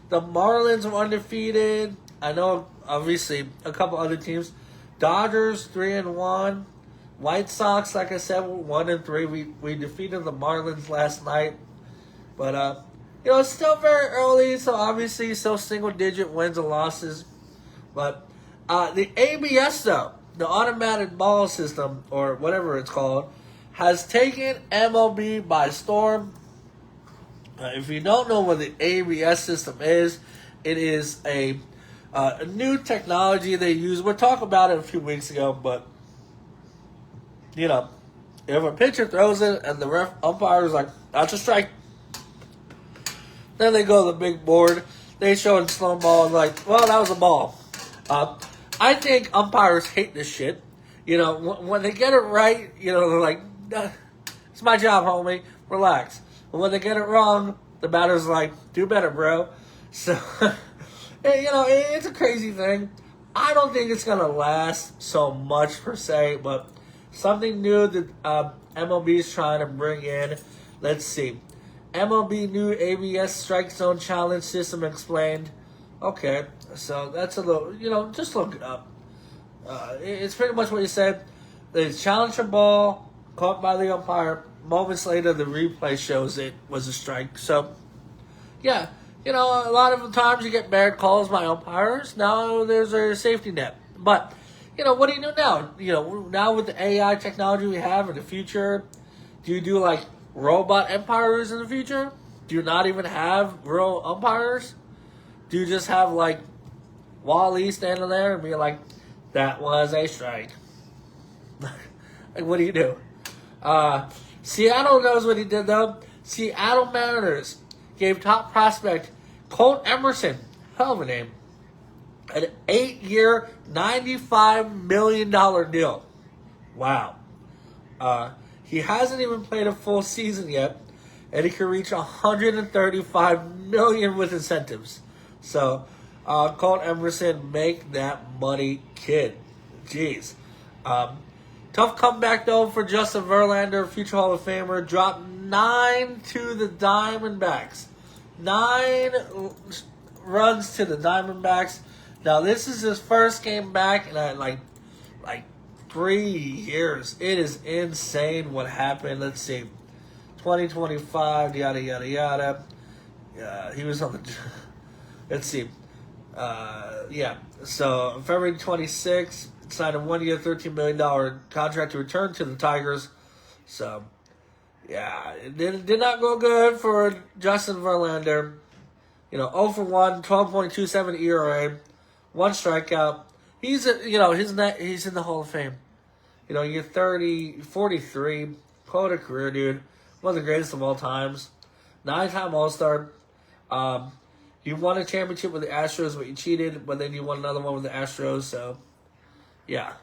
the Marlins are undefeated. I know, obviously, a couple other teams. Dodgers 3-1. White Sox, like I said, were 1-3. We defeated the Marlins last night, but it's still very early, so obviously still single-digit wins and losses. But the ABS though, the automatic ball system or whatever it's called, has taken MLB by storm. If you don't know what the ABS system is, it is a new technology they use. We'll talk about it a few weeks ago, but if a pitcher throws it and the umpire is like, that's a strike, then they go to the big board. They show it in slow ball and like, well, that was a ball. I think umpires hate this shit. When they get it right, they're like, it's my job, homie. Relax. But when they get it wrong, the batter's like, do better, bro. So, it's a crazy thing. I don't think it's going to last so much per se, but something new that MLB is trying to bring in. Let's see. MLB new ABS strike zone challenge system explained. Okay, so that's a little, just look it up. It's pretty much what you said. They challenge a ball, caught by the umpire. Moments later, the replay shows it was a strike. So, yeah, a lot of the times you get bad calls by umpires. Now there's a safety net. But, what do you do now? Now with the AI technology we have in the future, do you do like robot umpires in the future? Do you not even have real umpires? Do you just have like Wall-E standing there and be like, that was a strike? Like, what do you do? Seattle knows what he did though. Seattle Mariners gave top prospect Colt Emerson, hell of a name, an 8-year, $95 million deal. Wow. He hasn't even played a full season yet, and he can reach $135 million with incentives. So, Colt Emerson, make that money, kid. Jeez. Tough comeback, though, for Justin Verlander, future Hall of Famer. Dropped 9 to the Diamondbacks. 9 runs to the Diamondbacks. Now, this is his first game back in like 3 years. It is insane what happened. Let's see. 2025, yada, yada, yada. He was on the... Let's see. So, February 26th, signed a 1-year, $13 million contract to return to the Tigers. So, yeah, it did not go good for Justin Verlander. 0 for 1, 12.27 ERA, 1 strikeout. He's he's in the Hall of Fame. You're 43, quote a career, dude. One of the greatest of all times. 9-time All-Star. You won a championship with the Astros, but you cheated, but then you won another one with the Astros, so, yeah.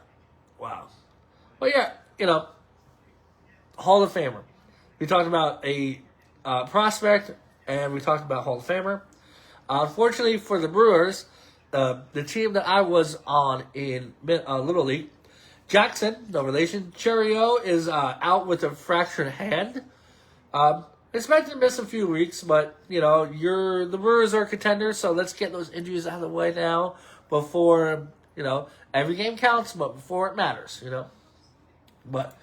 Wow. But, yeah, Hall of Famer. We talked about a prospect, and we talked about Hall of Famer. Unfortunately for the Brewers, the team that I was on in Little League, Jackson, no relation, Cheerio is out with a fractured hand. Expect to miss a few weeks, but, the Brewers are contenders, so let's get those injuries out of the way now before, every game counts, but before it matters, But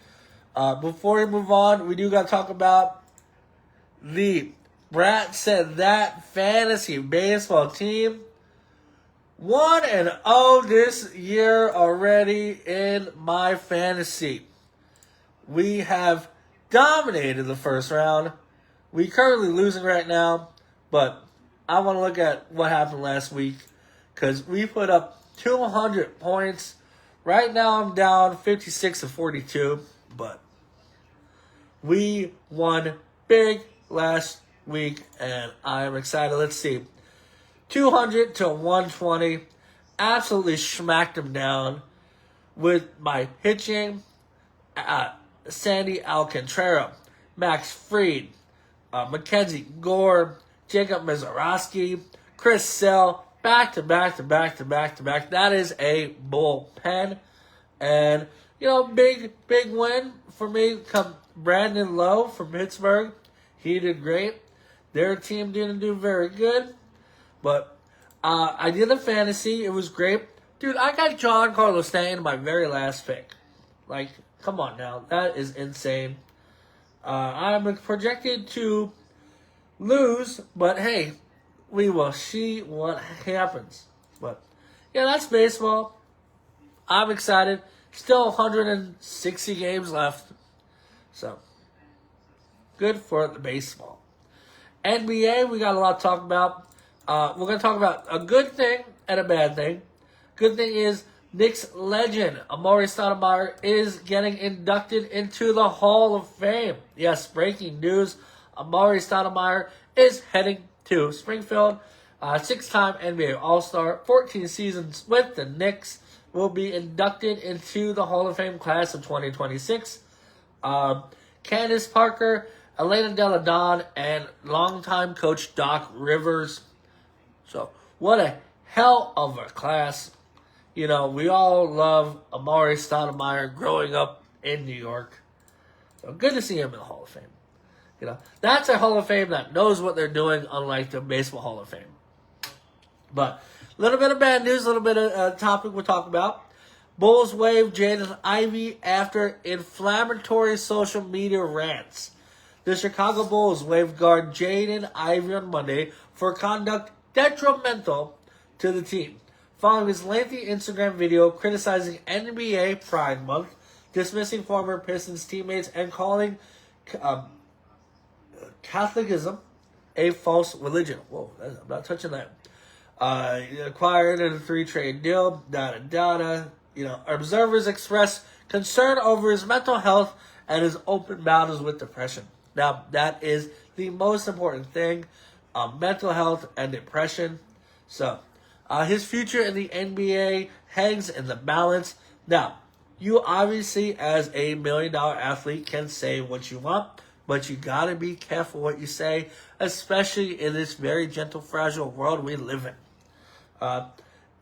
before we move on, we do got to talk about the Brat Said That fantasy baseball team. 1-0 this year already in my fantasy. We have dominated the first round. We're currently losing right now, but I want to look at what happened last week because we put up 200 points. Right now I'm down 56-42, but we won big last week, and I'm excited. Let's see. 200-120. Absolutely smacked him down with my pitching. Sandy Alcantara, Max Fried, Mackenzie Gore, Jacob Mizorowski, Chris Sale, back-to-back. That is a bullpen. And, big win for me. Come Brandon Lowe from Pittsburgh. He did great. Their team didn't do very good. But I did a fantasy. It was great. Dude, I got Giancarlo Stanton my very last pick. Like, come on now. That is insane. I'm projected to lose, but hey, we will see what happens. But, yeah, that's baseball. I'm excited. Still 160 games left. So, good for the baseball. NBA, we got a lot to talk about. We're going to talk about a good thing and a bad thing. Good thing is Knicks legend Amar'e Stoudemire is getting inducted into the Hall of Fame. Yes, breaking news. Amar'e Stoudemire is heading to Springfield. Six-time NBA All-Star, 14 seasons with the Knicks, will be inducted into the Hall of Fame class of 2026. Candace Parker, Elena Delle Donne, and longtime coach Doc Rivers. So, what a hell of a class. You know, we all love Amar'e Stoudemire growing up in New York. So, good to see him in the Hall of Fame. You know, that's a Hall of Fame that knows what they're doing, unlike the Baseball Hall of Fame. But, a little bit of bad news, a little bit of topic we'll talk about. Bulls waived Jaden Ivey after inflammatory social media rants. The Chicago Bulls waived guard Jaden Ivey on Monday for conduct detrimental to the team, following his lengthy Instagram video criticizing NBA Pride Month, dismissing former Pistons teammates, and calling Catholicism a false religion. Whoa, I'm not touching that. Acquired in a 3-trade deal, You know, observers expressed concern over his mental health and his open battles with depression. Now, that is the most important thing, mental health and depression. So, his future in the NBA hangs in the balance. Now, you obviously, as a $1 million athlete, can say what you want, but you gotta be careful what you say, especially in this very gentle, fragile world we live in.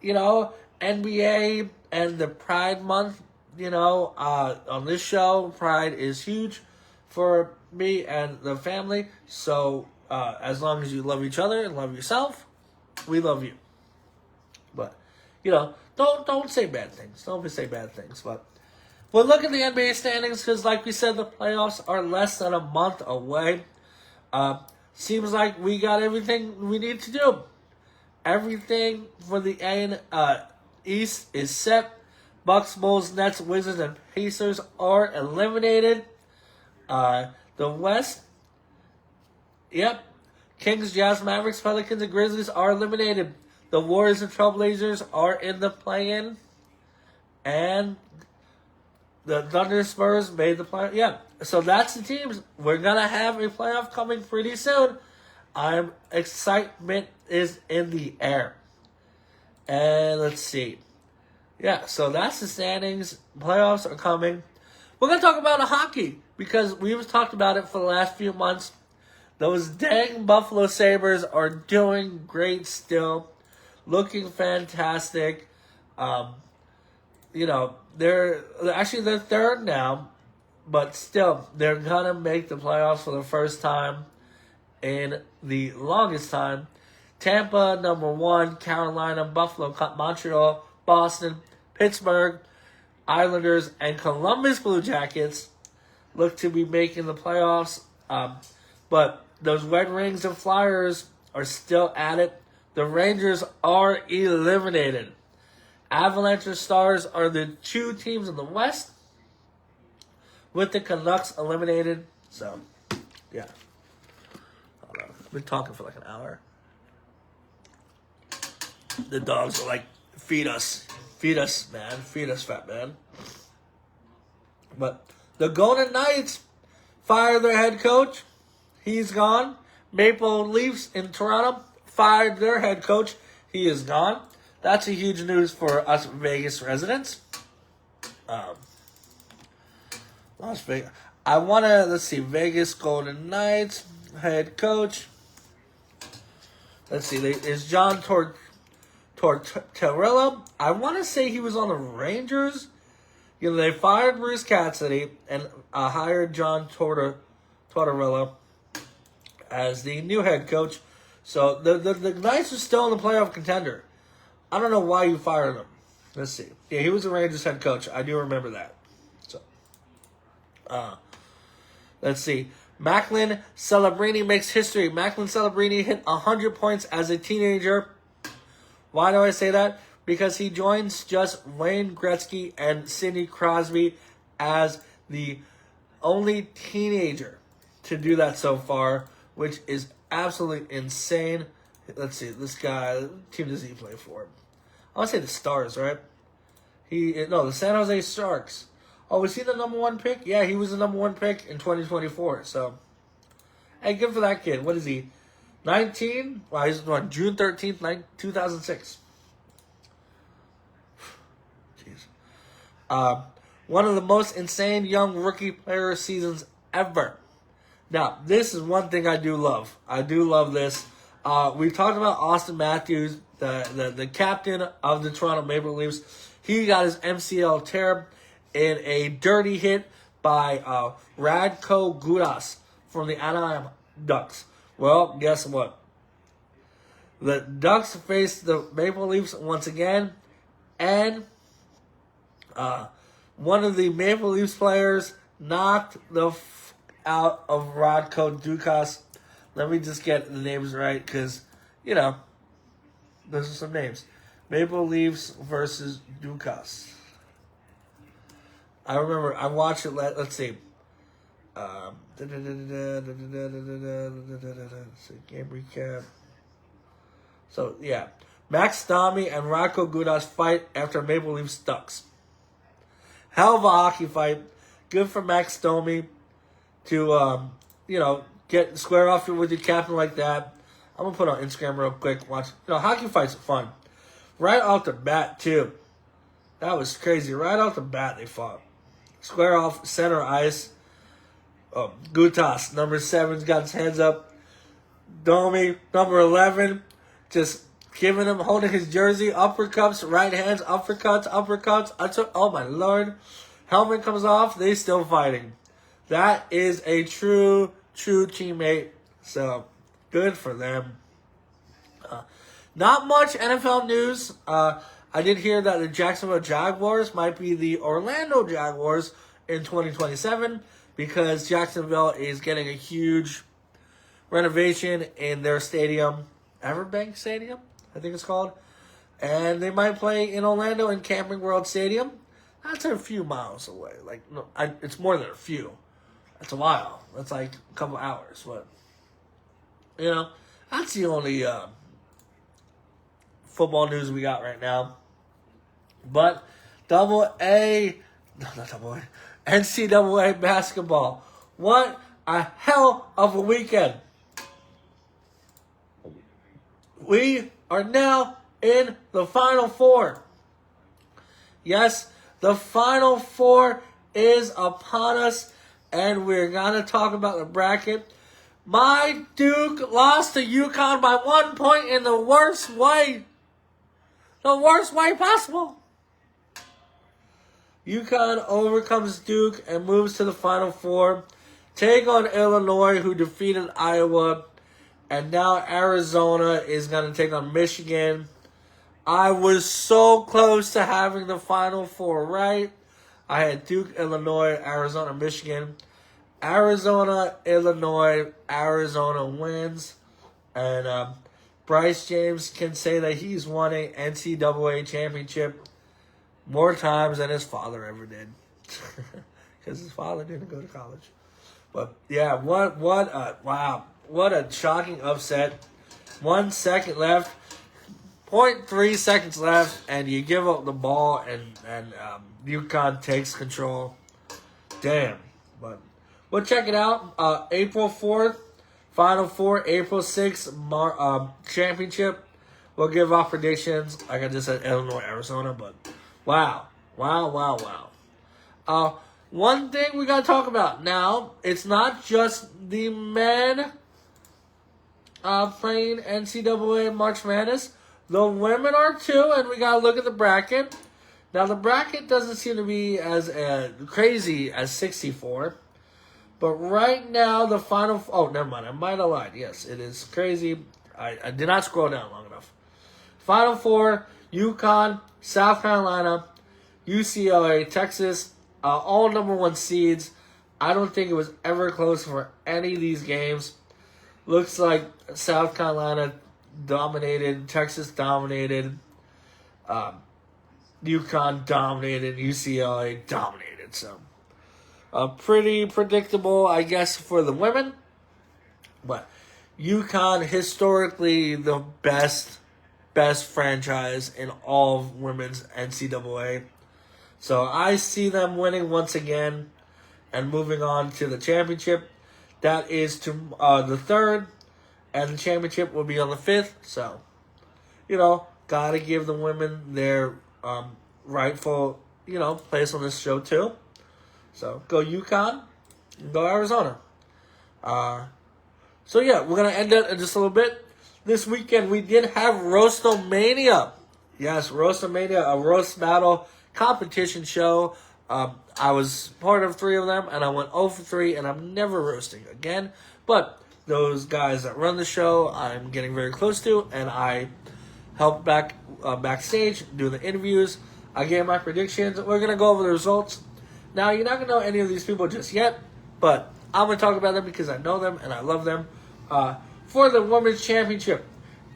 You know, NBA and the Pride Month, you know, on this show, Pride is huge for me and the family. So, as long as you love each other and love yourself, we love you. But, you know, don't say bad things. Don't say bad things. But we'll look at the NBA standings because, like we said, the playoffs are less than a month away. Seems like we got everything we need to do. Everything for the East is set. Bucks, Bulls, Nets, Wizards, and Pacers are eliminated. The West, yep. Kings, Jazz, Mavericks, Pelicans, and Grizzlies are eliminated. The Warriors and Trailblazers are in the play-in. And the Thunder, Spurs made the play. Yeah, so that's the teams. We're going to have a playoff coming pretty soon. Excitement is in the air. And let's see. Yeah, so that's the standings. Playoffs are coming. We're going to talk about hockey because we've talked about it for the last few months. Those dang Buffalo Sabres are doing great still. Looking fantastic. You know, they're third now. But still, they're going to make the playoffs for the first time in the longest time. Tampa, number 1. Carolina, Buffalo, Montreal, Boston, Pittsburgh, Islanders, and Columbus Blue Jackets look to be making the playoffs. But those Red Wings and Flyers are still at it. The Rangers are eliminated. Avalanche and Stars are the 2 teams in the West, with the Canucks eliminated. So, yeah. Hold on. I've been talking for like an hour. The dogs are like, feed us. Feed us, man. Feed us, fat man. But the Golden Knights fired their head coach. He's gone. Maple Leafs in Toronto fired their head coach. He is gone. That's a huge news for us Vegas residents. Las Vegas. I want to, let's see, Vegas Golden Knights head coach. Let's see, is John Tortorella. I want to say he was on the Rangers. You know, they fired Bruce Cassidy and hired John Tortorella as the new head coach. So the Knights are still in the playoff contender. I don't know why you fired him. Let's see. Yeah, he was the Rangers head coach. I do remember that. So, let's see. Macklin Celebrini makes history. Macklin Celebrini hit 100 points as a teenager. Why do I say that? Because he joins just Wayne Gretzky and Sidney Crosby as the only teenager to do that so far, which is absolutely insane. Let's see, this guy, what team does he play for? I want to say the Stars, right? The San Jose Sharks. Oh, was he the number one pick? Yeah, he was the number one pick in 2024. So, hey, good for that kid. What is he? 19? Wow, he's on June 13th, 2006. Jeez. One of the most insane young rookie player seasons ever. Now, this is one thing I do love. I do love this. We talked about Austin Matthews, the captain of the Toronto Maple Leafs. He got his MCL tear in a dirty hit by Radko Gudas from the Anaheim Ducks. Well, guess what? The Ducks faced the Maple Leafs once again, and one of the Maple Leafs players knocked the out of Radko Gudas. Let me just get the names right, because, those are some names. Maple Leafs versus Ducas. I remember, I watched it, let's see. Game recap. So, yeah. Max Domi and Radko Gudas fight after Maple Leafs Ducks. Hell of a hockey fight. Good for Max Domi to, get square off with your captain like that. I'm going to put it on Instagram real quick. Watch. Hockey fights are fun. Right off the bat, too. That was crazy. Right off the bat, they fought. Square off, center ice. Gutas, number 7's got his hands up. Domi, number 11, just giving him, holding his jersey. Uppercuts, right hands, uppercuts. Oh, my Lord. Helmet comes off. They still fighting. That is a true teammate. So, good for them. Not much NFL news. I did hear that the Jacksonville Jaguars might be the Orlando Jaguars in 2027 because Jacksonville is getting a huge renovation in their stadium, Everbank Stadium, I think it's called. And they might play in Orlando in Camping World Stadium. That's a few miles away. It's more than a few. That's a while. That's like a couple hours. But, that's the only football news we got right now. But NCAA basketball. What a hell of a weekend. We are now in the Final Four. Yes, the Final Four is upon us, and we're going to talk about the bracket. My Duke lost to UConn by 1 point in the worst way. The worst way possible. UConn overcomes Duke and moves to the Final Four. Take on Illinois, who defeated Iowa. And now Arizona is going to take on Michigan. I was so close to having the Final Four right. I had Duke, Illinois, Arizona, Michigan. Arizona, Illinois, Arizona wins. And Bryce James can say that he's won an NCAA championship more times than his father ever did. Because his father didn't go to college. But, yeah, what a shocking upset. 1 second left. 0.3 seconds left, and you give up the ball, and UConn takes control. Damn. But we'll check it out. April 4th, Final Four. April 6th, championship. We'll give our predictions. Like I just said, Illinois, Arizona, but wow. One thing we got to talk about now, it's not just the men playing NCAA March Madness. The women are too, and we got to look at the bracket. Now, the bracket doesn't seem to be as crazy as 64. But right now, the final... Oh, never mind. I might have lied. Yes, it is crazy. I did not scroll down long enough. Final Four, UConn, South Carolina, UCLA, Texas, all number 1 seeds. I don't think it was ever close for any of these games. Looks like South Carolina dominated, Texas dominated, UConn dominated, UCLA dominated. So, pretty predictable, I guess, for the women. But UConn, historically the best franchise in all of women's NCAA. So I see them winning once again and moving on to the championship. That is to the 3rd, and the championship will be on the 5th. So, gotta give the women their rightful, place on this show too. So go UConn, and go Arizona. So yeah, we're gonna end it in just a little bit. This weekend we did have Roastomania. Yes, Roastomania, a roast battle competition show. I was part of 3 of them, and I went 0 for 3, and I'm never roasting again. But those guys that run the show, I'm getting very close to, and I helped backstage, do the interviews. I gave my predictions. We're going to go over the results. Now, you're not going to know any of these people just yet, but I'm going to talk about them because I know them and I love them. For the Women's Championship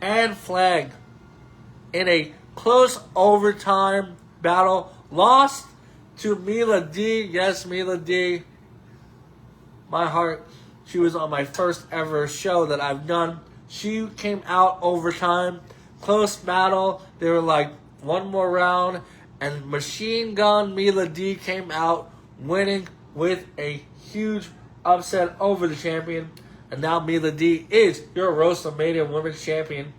and flag, in a close overtime battle, lost to Mila D. Yes, Mila D. My heart. She was on my first ever show that I've done. She came out overtime. Close battle. They were like, one more round. And Machine Gun Mila D came out winning with a huge upset over the champion. And now Mila D is your Roastomania Women's Champion.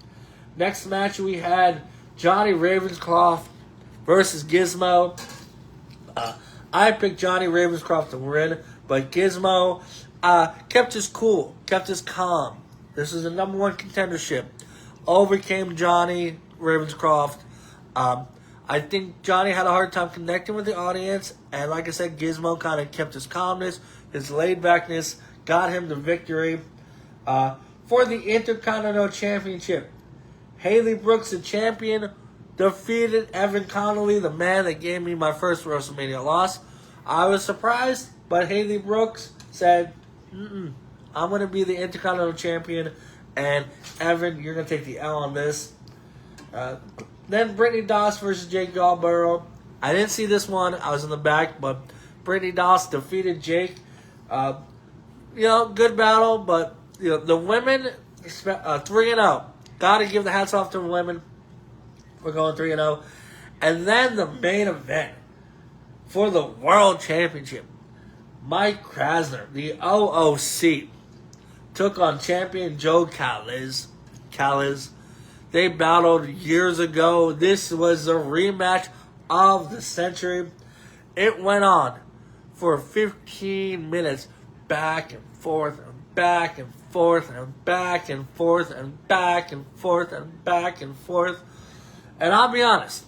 Next match we had Johnny Ravenscroft versus Gizmo. I picked Johnny Ravenscroft to win, but Gizmo kept his cool, kept his calm. This is the number 1 contendership. Overcame Johnny Ravenscroft. I think Johnny had a hard time connecting with the audience, and like I said, Gizmo kind of kept his calmness, his laid-backness, got him the victory. For the Intercontinental Championship, Haley Brooks, the champion, defeated Evan Connolly, the man that gave me my first WrestleMania loss. I was surprised, but Haley Brooks said, I'm going to be the Intercontinental Champion, and Evan, you're going to take the L on this. Then Brittany Doss versus Jake Gallborough. I didn't see this one. I was in the back, but Brittany Doss defeated Jake. Good battle, but the women 3-0. Got to give the hats off to the women. We're going 3-0. And then the main event for the World Championship. Mike Krasner, the OOC, took on champion Joe Callis. They battled years ago. This was a rematch of the century. It went on for 15 minutes, back and forth and back and forth and back and forth and back and forth and back and forth. And I'll be honest,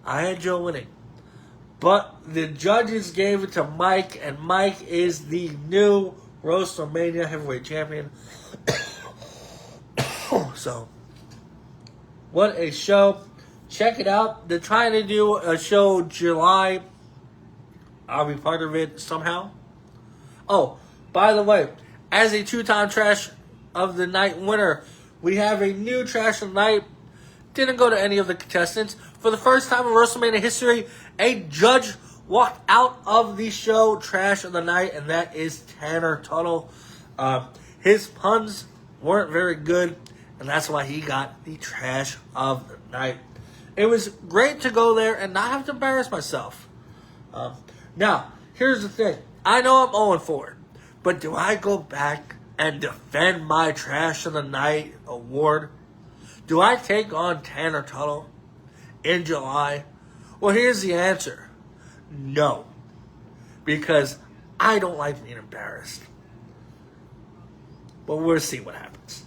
I had Joe winning. But the judges gave it to Mike, and Mike is the new WrestleMania Heavyweight Champion. So, what a show. Check it out. They're trying to do a show July. I'll be part of it somehow. Oh, by the way, as a 2-time Trash of the Night winner, we have a new Trash of the Night. Didn't go to any of the contestants. For the first time in WrestleMania history, a judge walked out of the show Trash of the Night, and that is Tanner Tuttle. His puns weren't very good, and that's why he got the Trash of the Night. It was great to go there and not have to embarrass myself. Now, here's the thing. I know I'm 0-4, but do I go back and defend my Trash of the Night award? Do I take on Tanner Tuttle in July? Well, here's the answer. No. Because I don't like being embarrassed. But we'll see what happens.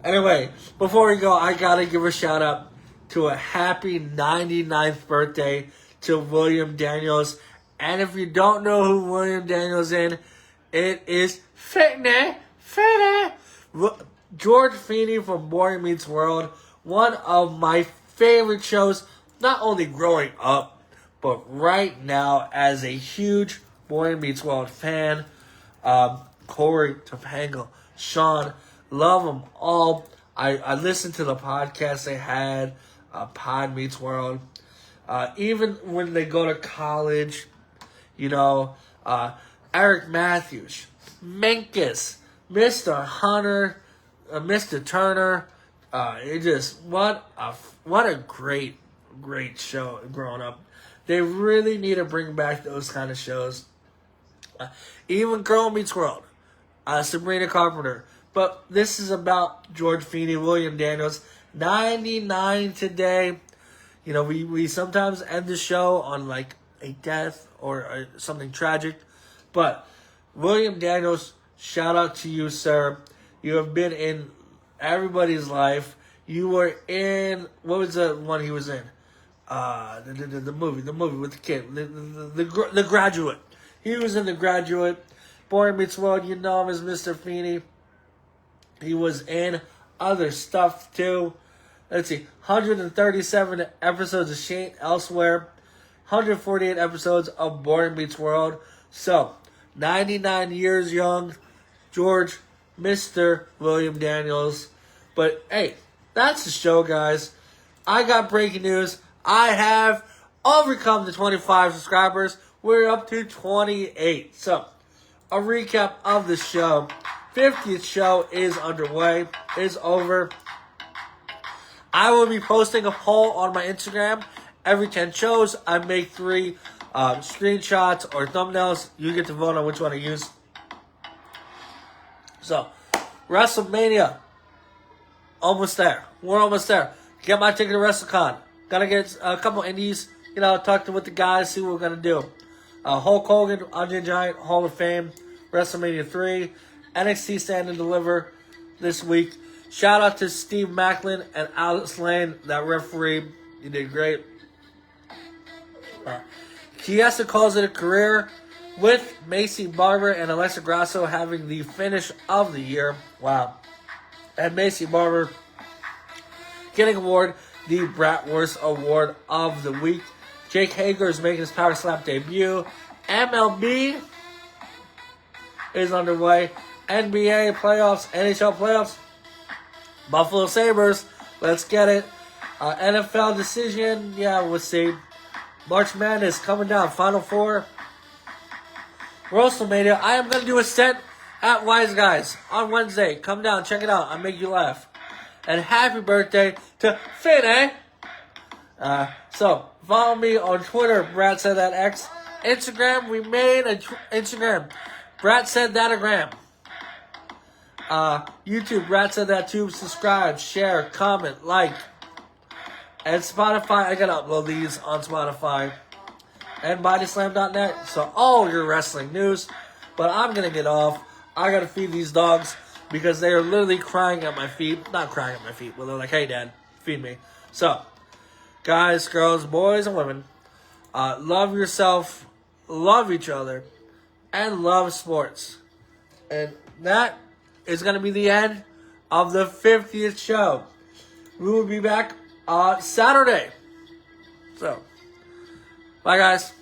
Anyway, before we go, I gotta give a shout out to a happy 99th birthday to William Daniels. And if you don't know who William Daniels is, it is Fitness. George Feeney from Boy Meets World. One of my favorite shows, not only growing up, but right now as a huge Boy Meets World fan. Corey, Topanga, Sean, love them all. I listened to the podcast they had, Pod Meets World. Even when they go to college, Eric Matthews, Minkus, Mr. Hunter, Mr. Turner. What a great show growing up. They really need to bring back those kind of shows. Even Girl Meets World, Sabrina Carpenter. But this is about George Feeney, William Daniels, 99 today. We sometimes end the show on like a death or something tragic. But William Daniels, shout out to you, sir. You have been in everybody's life. You were in, what was the one he was in? The movie with the kid, the Graduate. He was in The Graduate. Boy Meets World, you know him as Mr. Feeney. He was in other stuff too. Let's see, 137 episodes of Shane Elsewhere, 148 episodes of Boy Meets World. So, 99 years young, George, Mr. William Daniels. But hey, that's the show, guys. I got breaking news. I have overcome the 25 subscribers. We're up to 28. So, a recap of the show. 50th show is underway, is over. I will be posting a poll on my Instagram. Every 10 shows, I make 3 screenshots or thumbnails. You get to vote on which one to use. So, WrestleMania. Almost there. We're almost there. Get my ticket to WrestleCon. Gotta get a couple indies. Talk with the guys, see what we're gonna do. Hulk Hogan, Andre Giant, Hall of Fame, WrestleMania 3, NXT Stand and Deliver this week. Shout out to Steve Macklin and Alex Lane, that referee. You did great. Chiesa calls it a career with Macy Barber and Alexa Grasso having the finish of the year. Wow. And Macy Barber getting awarded the Bratwurst Award of the Week. Jake Hager is making his Power Slap debut. MLB is underway. NBA playoffs, NHL playoffs. Buffalo Sabres, let's get it. NFL decision, we'll see. March Madness coming down, Final Four. WrestleMania, I am going to do a set at Wise Guys on Wednesday. Come down, check it out. I'll make you laugh. And happy birthday to Finny. So, follow me on Twitter, BratSaidThatX. Instagram, we made an Instagram. BratSaidThatAgram. YouTube, BratSaidThatTube. Subscribe, share, comment, like. And Spotify, I gotta upload these on Spotify. And BodySlam.net. So, all your wrestling news. But I'm gonna get off. I gotta feed these dogs because they are literally crying at my feet. Not crying at my feet, but they're like, hey, Dad, feed me. So, guys, girls, boys, and women, love yourself, love each other, and love sports. And that is going to be the end of the 50th show. We will be back Saturday. So, bye, guys.